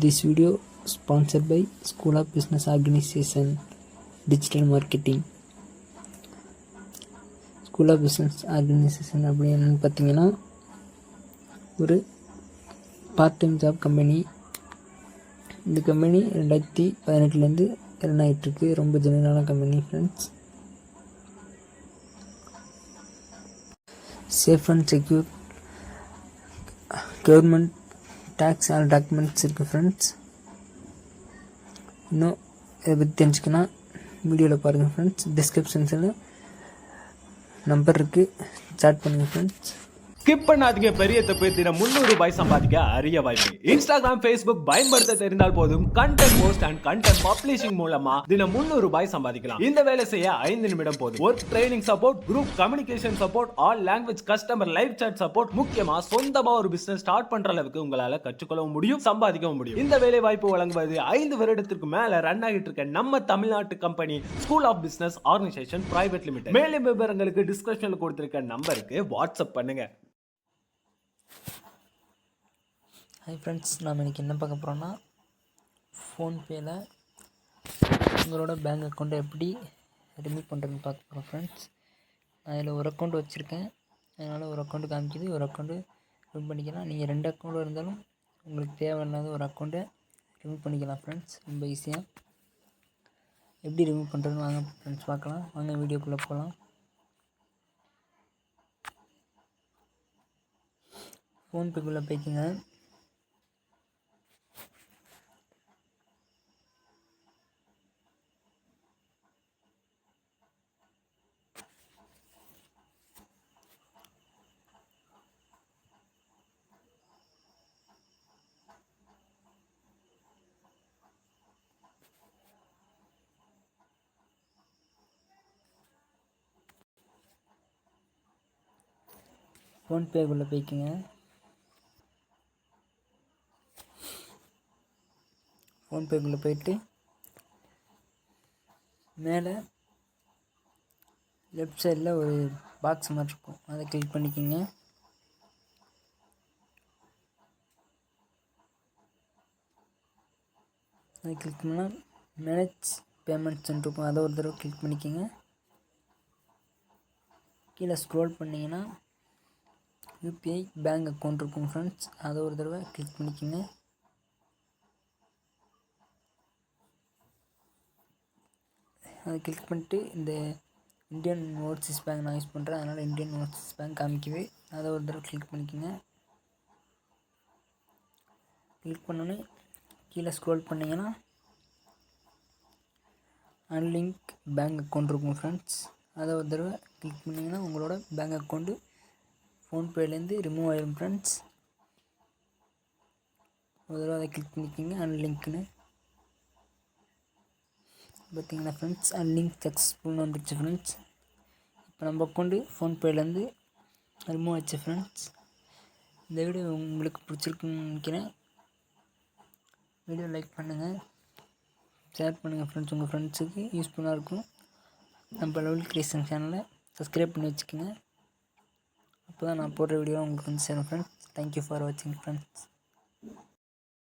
This video sponsored by School of Business Organization Digital Marketing. School of Business Organization அப்படி என்னென்னு பார்த்தீங்கன்னா ஒரு part time job company. இந்த company 2018 run ஆகிட்டுருக்கு. ரொம்ப ஜெனுவனான company friends. Safe and secure government tax all documents இருக்குது friends. இன்னும் இதை பற்றி தெரிஞ்சுக்கணும் வீடியோவில் பாருங்கள் ஃப்ரெண்ட்ஸ். டிஸ்கிரிப்ஷன்ஸில் நம்பர் இருக்குது, சாட் பண்ணுங்கள் ஃப்ரெண்ட்ஸ். ஸ்கிப் பண்ணாதீங்க. பெரிய தப்பு. தினம் 300 ரூபாய் சம்பாதிக்க அரிய வாய்ப்பு. இன்ஸ்டாகிராம், ஃபேஸ்புக் பயன்படுத்த தெரிந்தால் போதும் content post and content publishing மூலமா தினம் 300 ரூபாய் சம்பாதிக்கலாம். இந்த வேலை செய்ய 5 நிமிடம் போதும். Work training support, group communication support, all language customer live chat support, முக்கியமா சொந்தமா ஒரு பிசினஸ் ஸ்டார்ட் பண்ற அளவுக்கு உங்களால கற்றுக்கொள்ளவும் முடியும், சம்பாதிக்கவும் முடியும். இந்த வேலை வாய்ப்பு வழங்குவது 5 வருடத்திற்கு மேல ரன் ஆகிட்டு இருக்க நம்ம தமிழ்நாட்டு company school of business organisation private limited. மேலும் விவரங்களுக்கு டிஸ்கிரிப்ஷன்ல கொடுத்திருக்க நம்பருக்கு வாட்ஸ்அப் பண்ணுங்க. ஹாய் ஃப்ரெண்ட்ஸ், நாம் இன்றைக்கி என்ன பார்க்க போகிறோன்னா ஃபோன்பேயில் உங்களோட பேங்க் அக்கௌண்ட்டை எப்படி ரிமூவ் பண்ணுறதுன்னு பார்க்க போகிறோம் ஃப்ரெண்ட்ஸ். நான் இதில் ஒரு அக்கௌண்ட் வச்சுருக்கேன், அதனால் ஒரு அக்கௌண்ட்டு காமிக்குது, ஒரு அக்கௌண்ட்டு ரிமூவ் பண்ணிக்கலாம். நீங்கள் 2 அக்கௌண்ட்டு இருந்தாலும் உங்களுக்கு தேவையில்லாத ஒரு அக்கௌண்ட்டை ரிமூவ் பண்ணிக்கலாம் ஃப்ரெண்ட்ஸ். ரொம்ப ஈஸியாக எப்படி ரிமூவ் பண்ணுறதுன்னு வாங்க ஃப்ரெண்ட்ஸ் பார்க்கலாம். வாங்க வீடியோக்குள்ளே போகலாம். ஃபோன்பேக்குள்ளே போய்க்குங்க. ஃபோன்பேக்குள்ளே போய்க்குங்க. ஃபோன்பேக்குள்ளே போயிட்டு மேலே லெஃப்ட் சைடில் ஒரு பாக்ஸ் மாதிரி இருக்கும், அதை கிளிக் பண்ணிக்கோங்க. அதை கிளிக் பண்ணால் மேனேஜ் பேமெண்ட்ஸ் இருக்கும், அதை ஒரு தடவை கிளிக் பண்ணிக்கோங்க. கீழே ஸ்க்ரோல் பண்ணிங்கன்னா யூபிஐ பேங்க் அக்கௌண்ட் இருக்கும் ஃப்ரெண்ட்ஸ், அதை ஒரு தடவை கிளிக் பண்ணிக்கோங்க. அதை கிளிக் பண்ணிட்டு இந்த இந்தியன் ஓவர்சீஸ் பேங்க் நான் யூஸ் பண்ணுறேன், அதனால் இந்தியன் ஓவர்சீஸ் பேங்க் காமிக்குது, அதை ஒரு தடவை கிளிக் பண்ணிக்கோங்க. கிளிக் பண்ணோன்னே கீழே ஸ்க்ரோல் பண்ணிங்கன்னா அன்லிங்க் பேங்க் அக்கௌண்ட் இருக்கும் ஃப்ரெண்ட்ஸ், அதை ஒரு தடவை கிளிக் பண்ணிங்கன்னா உங்களோட பேங்க் அக்கௌண்ட்டு ஃபோன்பேலேருந்து ரிமூவ் ஆகிடும் ஃப்ரெண்ட்ஸ். ஒரு தடவை அதை கிளிக் பண்ணிக்கோங்க அன்லிங்க்னு. பார்த்தீங்கன்னா ஃப்ரெண்ட்ஸ் அன்லிங்க் சக்ஸஸ்ஃபுல்னு வந்துடுச்சு ஃப்ரெண்ட்ஸ். இப்போ நம்ம அக்கௌண்ட்டு ஃபோன்பேலேருந்து ரிமூவ் ஆச்சு ஃப்ரெண்ட்ஸ். இந்த வீடியோ உங்களுக்கு பிடிச்சிருக்குன்னு நினைக்கிறேன். வீடியோ லைக் பண்ணுங்கள், ஷேர் பண்ணுங்கள் ஃப்ரெண்ட்ஸ், உங்கள் ஃப்ரெண்ட்ஸுக்கு யூஸ்ஃபுல்லாக இருக்கும். நம்ம லெவல் கிரியேஷன் சேனலை சப்ஸ்கிரைப் பண்ணி வச்சுக்கோங்க. அப்போ தான் நான் போடுற வீடியோ உங்களுக்கு வந்து சேரும் ஃப்ரெண்ட்ஸ். தேங்க்யூ ஃபார் வாட்சிங் ஃப்ரெண்ட்ஸ்.